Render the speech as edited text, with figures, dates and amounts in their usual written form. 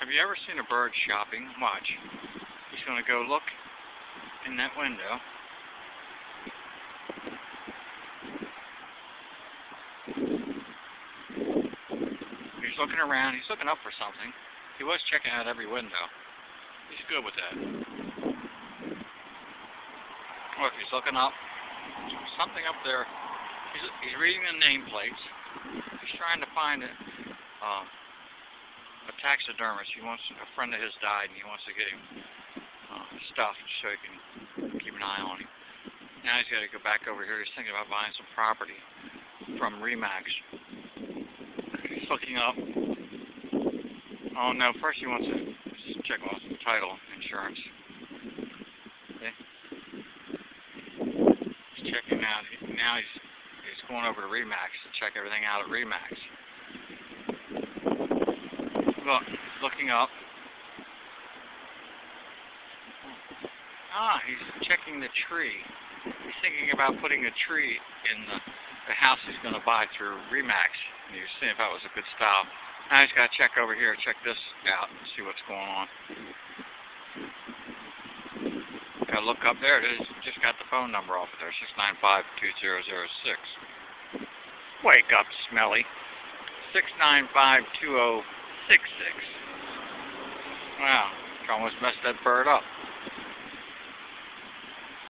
Have you ever seen a bird shopping? Watch. He's going to go look in that window. He's looking around. He's looking up for something. He was checking out every window. He's good with that. Look, he's looking up. Something up there. He's reading the nameplates. He's trying to find a taxidermist. He wants a friend of his died, and he wants to get him stuffed so he can keep an eye on him. Now he's got to go back over here. He's thinking about buying some property from Remax. He's looking up. Oh no! First he wants to check on some title insurance. Okay. He's checking out. Now he's going over to Remax to check everything out at Remax. Look, looking up. He's checking the tree. He's thinking about putting a tree in the house he's going to buy through Remax. And he's seeing if that was a good style. Now he's got to check over here, check this out, and see what's going on. Got to look up there. It is. Just got the phone number off of there, 695-2006. Wake up, Smelly. 695-2066. Wow, almost messed that bird up.